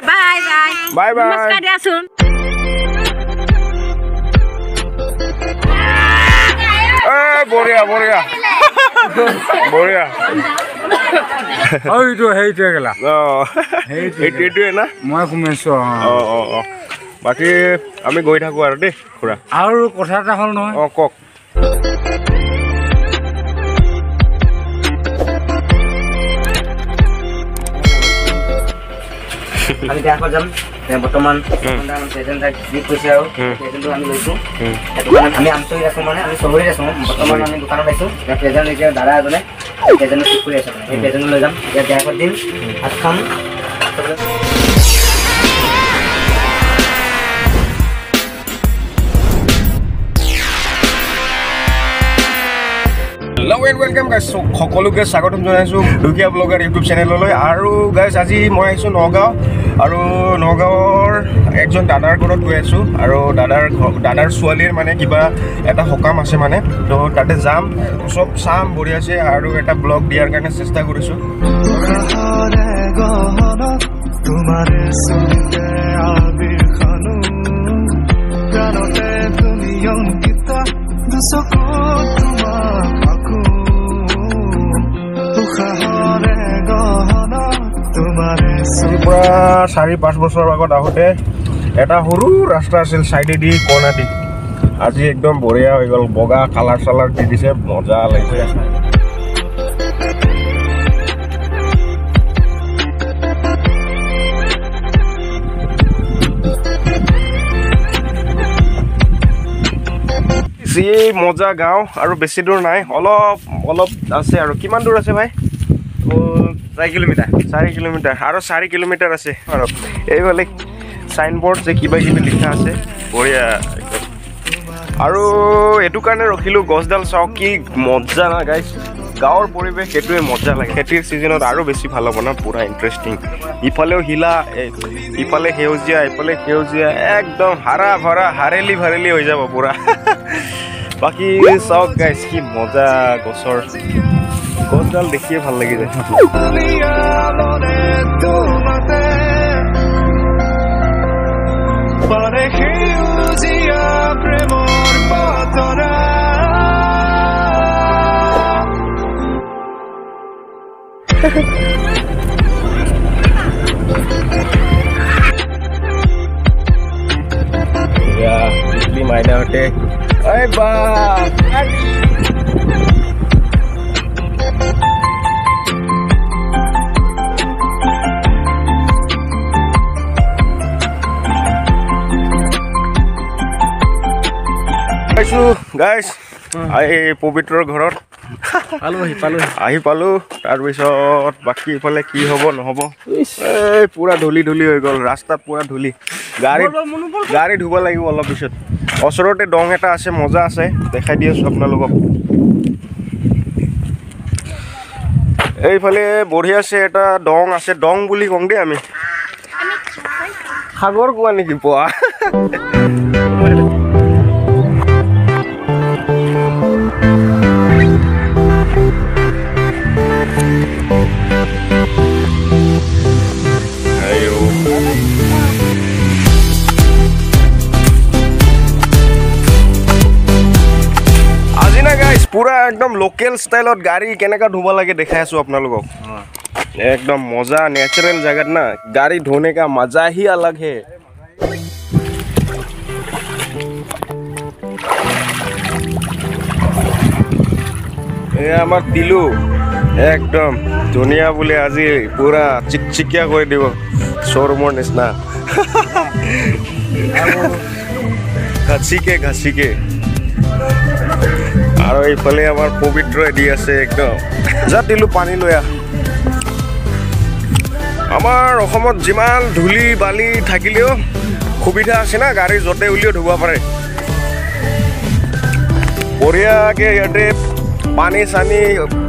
bye bye bye bye নমস্কাৰ দিয়াচোন বঢ়িয়া বঢ়িয়া বঢ়িয়া সেইটোৱে গেলা সেইটোৱে না মই শুনিছো বাকী আমি গৈ থাকো আৰু দেই খুৰা আৰু কথা এটা হ'ল নহয় কওক আমি দেখা যাম বৰ্তমান প্ৰেজেণ্ট যি কৈছে আৰু প্ৰেজেণ্টটো আমি লৈছোঁ সেইটো কাৰণে আমি আমচৰি আছোঁ মানে আমি চহৰি আছোঁ বৰ্তমান আমি দোকানত আহিছোঁ প্ৰেজেণ্ট এতিয়া দাদা এজনে প্ৰেজেণ্ট ঠিক কৰি আছে মানে সেই প্ৰেজেণ্ট লৈ যাম এতিয়া দেখা দিম ভাত খাম হেল্ল' এণ্ড ৱেলকাম গাইজ সকলোকে স্বাগতম জনাইছোঁ দুখীয়া ব্লগাৰ ইউটিউব চেনেললৈ আৰু গাইজ আজি মই আহিছোঁ নগাঁও আৰু নগাঁৱৰ একজন দাদাৰ ঘৰত গৈ আছোঁ আৰু দাদাৰ ছোৱালীৰ মানে কিবা এটা সকাম আছে মানে তো তাতে যাম চব চাম বঢ়িয়াছে আৰু এটা ব্লগ দিয়াৰ কাৰণে চেষ্টা কৰিছোঁ পৰা 4-5 বছৰৰ আগত আহোঁতে এটা সৰু ৰাস্তা আছিল চাইডেদি কৰ্ণাটি আজি একদম বঢ়িয়া হৈ গ'ল বগা কালাৰ চালাৰ দি দিছে মজা লাগিছে যি মজা গাঁও আৰু বেছি দূৰ নাই অলপ আছে আৰু কিমান দূৰ আছে ভাই 4 কিলোমিটাৰ আৰু 4 কিলোমিটাৰ আছে আৰু এইফালে চাইনবোৰ্ড যে কিবা কিবি লিখা আছে বঢ়িয়া আৰু এইটো কাৰণে ৰখিলোঁ গছডাল চাওক কি মজা না গাইজ গাঁৱৰ পৰিৱেশ সেইটোৱে মজা লাগে খেতিৰ ছিজনত আৰু বেছি ভাল হ'ব না পুৰা ইণ্টাৰেষ্টিং ইফালেও হিলা ইফালে সেউজীয়া একদম হাৰা ভৰা হাৰেলি হৈ যাব পুৰা বাকী চাওক গাইজ কি মজা গছডাল দেখিয়ে ভাল লাগি যায় মাইনাহঁতে গাইজ এই পবিত্ৰৰ ঘৰত আহি পালোঁ তাৰপিছত বাকী ইফালে কি হ'ব নহ'ব এই পুৰা ধূলি হৈ গ'ল ৰাস্তাত পুৰা ধূলি গাড়ী ধুব লাগিব অলপ পিছত ওচৰতে দং এটা আছে মজা আছে দেখাই দি আছোঁ আপোনালোকক এইফালে বঢ়িয়া আছে এটা দং আছে দং বুলি কওঁ দেই আমি সাগৰ কোৱা নেকি পোৱা পুৰা একদম লোকেল ষ্টাইলত গাড়ী কেনেকৈ ধুব লাগে দেখাই আছোঁ আপোনালোকক একদম মজা নেচাৰেল জেগাত না গাড়ী ধোনে কা মজা হি अलग है এই আমাৰ তিলু একদম ধুনীয়া বুলি আজি পুৰা চিকচিকিয়া কৰি দিব শ্ব'ৰুমৰ নিচিনা ঘাচিকে আৰু এইফালে আমাৰ পবিত্ৰ দি আছে একদম যা দিলো পানী লৈ আহ আমাৰ অসমত যিমান ধূলি বালি থাকিলেও সুবিধা আছে না গাড়ী য'তে উলিয়াই ধুব পাৰে বঢ়িয়াকৈ ইয়াতে পানী চানী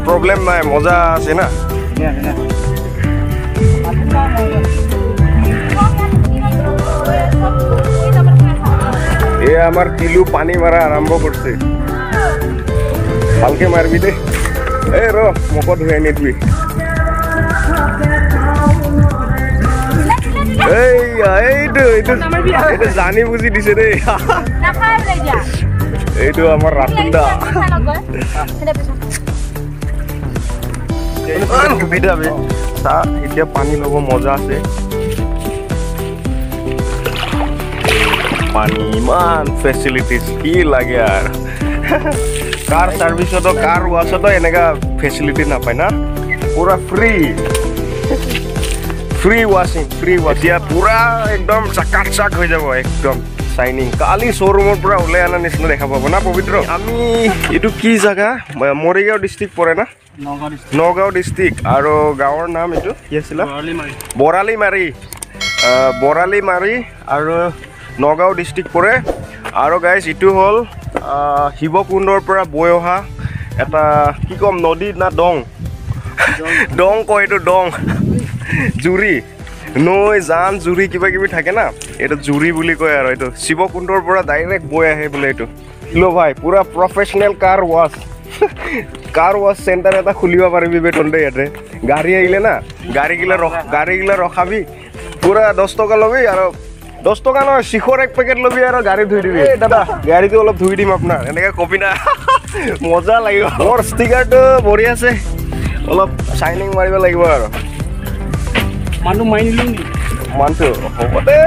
প্ৰব্লেম নাই মজা আছে না এয়া আমাৰ তিলু পানী মাৰা আৰম্ভ কৰিছে ভালকে মাৰবি দে এই ৰ মুখত ধুই নিদিবি এই এইটো জানি বুজি দিছে দেই এইটো আমাৰ ৰাতুল দা সুবিধা বে চাহ এতিয়া পানী ল'ব মজা আছে পানী ইমান ফেচিলিটিজ কি লাগে আৰু কাৰ চাৰ্ভিচতো কাৰ ৱাছতো এনেকা ফেচিলিটি নাপায় না পুৰা ফ্ৰী এতিয়া পুৰা একদম চাকাক হৈ যাব একদম শাইনিং কালি শ্ব'ৰুমৰ পৰা ওলাই অনা নিচিনা দেখা পাব না পবিত্ৰ আমি এইটো কি জাগা মৰিগাঁও ডিষ্ট্ৰিক্ট পৰে না নগাঁও ডিষ্ট্ৰিক্ট আৰু গাঁৱৰ নাম এইটো কি আছিলে বৰালি মাৰি আৰু নগাঁও ডিষ্ট্ৰিক্ট পৰে আৰু গাইজ এইটো হ'ল শিৱকুণ্ডৰ পৰা বৈ অহা এটা কি ক'ম নদী না দং কয় এইটো দং জুৰি নৈ জান জুৰি কিবা কিবি থাকে না এইটো জুৰি বুলি কয় আৰু এইটো শিৱকুণ্ডৰ পৰা ডাইৰেক্ট বৈ আহে বোলে এইটো লো ভাই পুৰা প্ৰফেচনেল কাৰ ৱাছ চেণ্টাৰ এটা খুলিব পাৰিবি বে তহঁতে ইয়াতে গাড়ী আহিলে না গাড়ীগিলা ৰখাবি পুৰা 10 টকা ল'বি আৰু 10 টকা নহয় শিখৰ এক পেকেট ল'বি আৰু গাড়ী ধুই দিবি দাদা গাড়ীটো অলপ ধুই দিম আপোনাৰ এনেকৈ কবি না মজা লাগিব মোৰ ষ্টিকাৰটো ভৰি আছে অলপ চাইনিং মাৰিব লাগিব আৰু মানুহটো হ'ব দে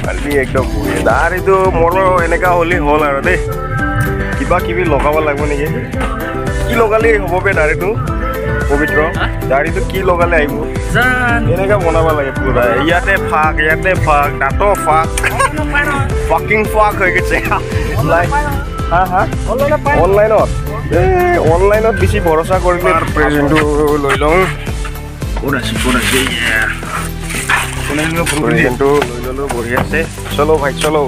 মাৰিবি একদম দাড়িটো মোৰ এনেকা হ'লে হ'ল আৰু দেই কিবা কিবি লগাব লাগিব নেকি কি লগালে হ'ব বে দাড়িটো পবিত্ৰ দাড়িটো কি লগালে আহিব এনেকা বনাব লাগে পুৰা ইয়াতে ফাক দাঁতো ফাক ফাকিং ফাক হৈ গৈছে অনলাইনত বেছি ভৰসা কৰিলে প্ৰেজেণ্টটো লৈ লওঁ প্ৰেজেণ্টটো লৈ ল'লোঁ বঢ়ি আছে চলো ভাই চলো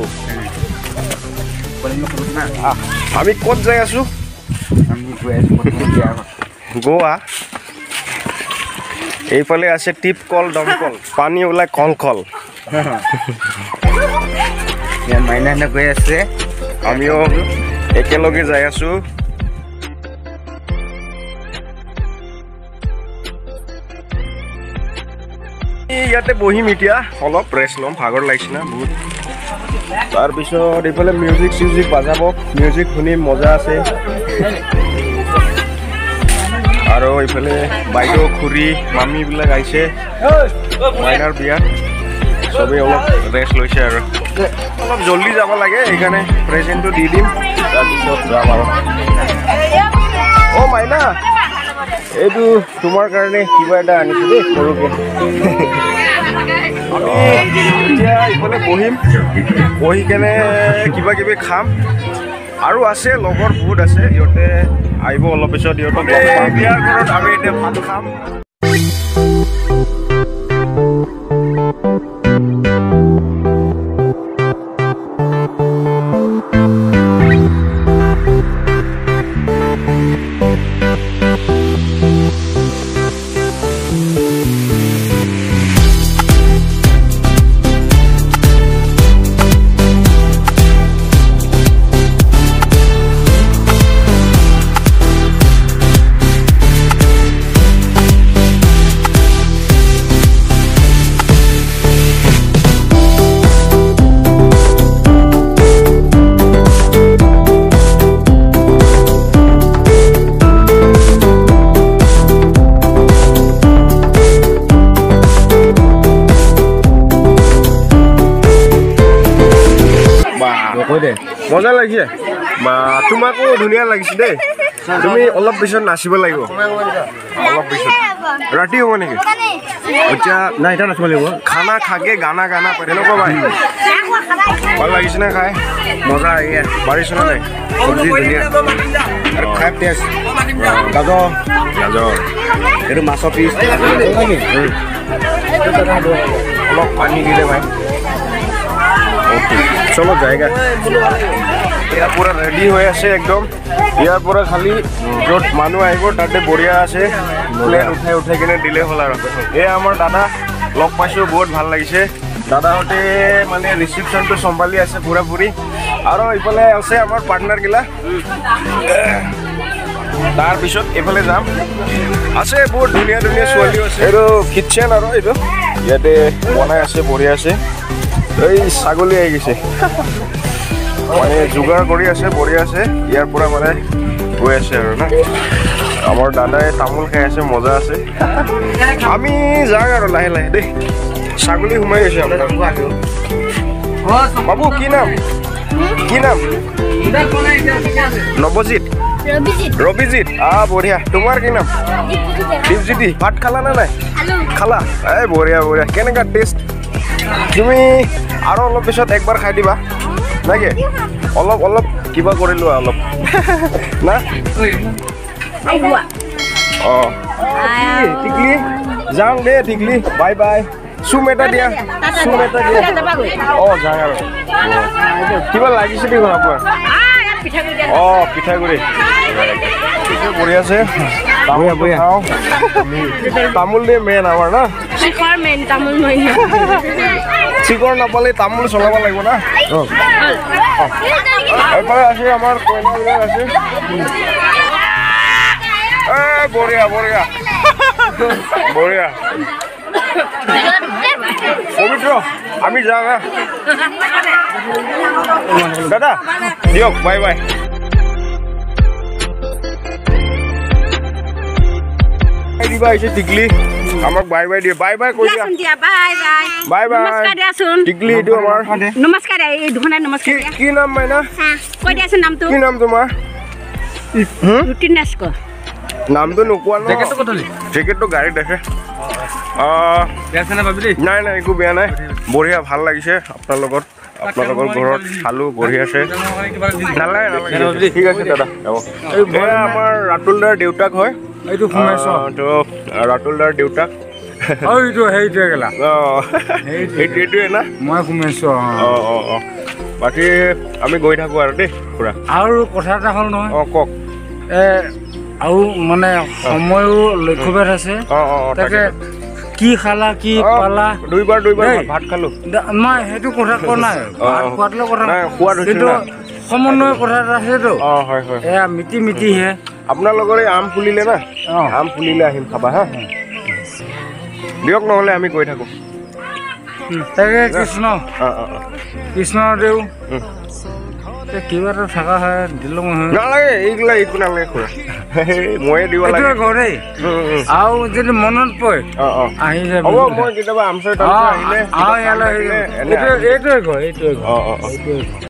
আমি ক'ত যাই আছোঁ গোৱা এইফালে আছে টিপ কল দমকল পানী ওলাই কল মাইনা গৈ আছে আমিও একেলগে যাই আছোঁ ইয়াতে বহিম এতিয়া অলপ ৰেষ্ট ল'ম ভাগৰ লাগিছে না বহুত তাৰপিছত এইফালে মিউজিক বাজাব মিউজিক শুনি মজা আছে আৰু এইফালে বাইদেউ খুৰী মামীবিলাক আহিছে মাইনাৰ বিয়াত চবেই অলপ ৰেষ্ট লৈছে আৰু অলপ জল্দি যাব লাগে সেইকাৰণে প্ৰেজেণ্টটো দি দিম তাৰপিছত যাম আৰু মাইনা এইটো তোমাৰ কাৰণে কিবা এটা আনিছোঁ দেই সৰুকৈ এতিয়া এইফালে বহি কেনে কিবা কিবি খাম আৰু আছে লগৰ বহুত আছে সিহঁতে আহিব অলপ পিছত সিহঁতক বিয়াৰ ঘৰত আমি এতিয়া ভাত খাম মজা লাগিছে বা তোমাকো ধুনীয়া লাগিছে দেই তুমি অলপ পিছত নাচিব লাগিব অলপ পিছত ৰাতি হ'ব নেকি এতিয়া নাই এতিয়া নাচিব লাগিব খানা খাকে গানা তেনেকুৱা ভাই ভাল লাগিছে নে খাই মজা আহি বাঢ়িছে নে নাই চব্জি ধুনীয়া আৰু খাই টেষ্ট গাজৰ এইটো মাছৰ পিচ অলপ পানী দিলে ভাই চলো জায়গা ইয়াৰ পৰা ৰেডি হৈ আছে একদম ইয়াৰ পৰা খালি য'ত মানুহ আহিব তাতে বঢ়িয়া আছে প্লেন উঠাই কিনে দিলে হ'ল আৰু এই আমাৰ দাদা লগ পাইছোঁ বহুত ভাল লাগিছে দাদাহঁতে মানে ৰিচিপশ্যনটো চম্ভালি আছে পুৰা আৰু এইফালে আছে আমাৰ পাৰ্টনাৰগিলা তাৰপিছত এইফালে যাম আছে বহুত ধুনীয়া ছোৱালীও আছে এইটো কিটচেন আৰু এইটো ইয়াতে বনাই আছে বঢ়িয়া আছে এই ছাগলী আহি গৈছে মানে যোগাৰ কৰি আছে বঢ়িয়া আছে ইয়াৰ পৰা মানে গৈ আছে আৰু না আমাৰ দাদাই তামোল খাই আছে মজা আছে আমি যাওঁ আৰু লাহে লাহে দেই ছাগলী সোমাই গৈছে আপোনাৰ বাবু কি নাম নৱজিত ৰবিজিত বঢ়িয়া তোমাৰ কি নাম দীপজ্যোতি ভাত খালা নে নাই খালা এই বঢ়িয়া বঢ়িয়া কেনেকুৱা টেষ্ট তুমি আৰু অলপ পিছত একবাৰ খাই দিবা নাকি অলপ কিবা কৰি লোৱা অলপ না অঁ টিকলি যাওঁ দে টিকলি বাই বাই চুম এটা দিয়া অঁ যাওঁ আৰু কিবা লাগিছে দেখোন আপোনাৰ অঁ পিঠাগুড়ি বঢ়িয়া আছে তামোল দিয়ে মেইন আমাৰ না চিকৰ নাপালে তামোল চলাব লাগিব না এইফালে আছে আমাৰ কইনাবিলাক আছে বঢ়িয়া বঢ়িয়া বঢ়িয়া পবিত্ৰ আমি যাওঁ হা দাদা দিয়ক বাই বাই দিবা আহিছে টিকলি আমাক বাই বাই দিয়ে বাই বাই কৈ দিয়া বাই বাই টিকলি এইটো আমাৰ নমস্কাৰ এই দুখনে নমস্কাৰ কি নাম মাইনা কৈ দিয়াচোন নামটো কি নাম তোমাৰ ৰুটিনাস্ক নামটো নোকোৱা ন জেকেটটো গাড়ীত আছে নাই নাই একো বেয়া নাই বঢ়িয়া ভাল লাগিছে আপোনালোকৰ ঘৰত খালো বঢ়িয়া আছে নালাগে নালাগে ঠিক আছে দাদা এয়া আমাৰ ৰাতুল দাৰ দেউতাক হয় এইটো সোমাইছো তো ৰাতুল দাৰ দেউতাক এইটো সেইটোৱে গেলা সেইটোৱে না মই সোমাইছো বাকী আমি গৈ থাকো আৰু দেই খুৰা আৰু কথা এটা হ'ল নহয় কওক আৰু মানে সময়ো লক্ষ্যভেদ আছে তাকে কি খালা কি পালা দুইবাৰ ভাত খালো মই সেইটো কথা কোৱা নাই ভাত খোৱাতলৈ কথা নাই সোৱাদ কিন্তু সমন্বয় কথা এটা আছেতো হয় হয় এয়া মিতিহে আপোনালোকৰ এই আম ফুলিলে না আম ফুলিলে আহিম খাবা হা দিয়ক নহ'লে আমি গৈ থাকো তাকে কৃষ্ণদেউ কিবা এটা থকা হয় দিলোঁ নালাগে এইগিলা একো নালাগে খুৰা ময়ে দিব লাগে ঘৰেই আৰু যদি মনত পৰে আহি যাব হ'ব মই কেতিয়াবা আমচৈ আহিলে এইটোৱে ঘৰ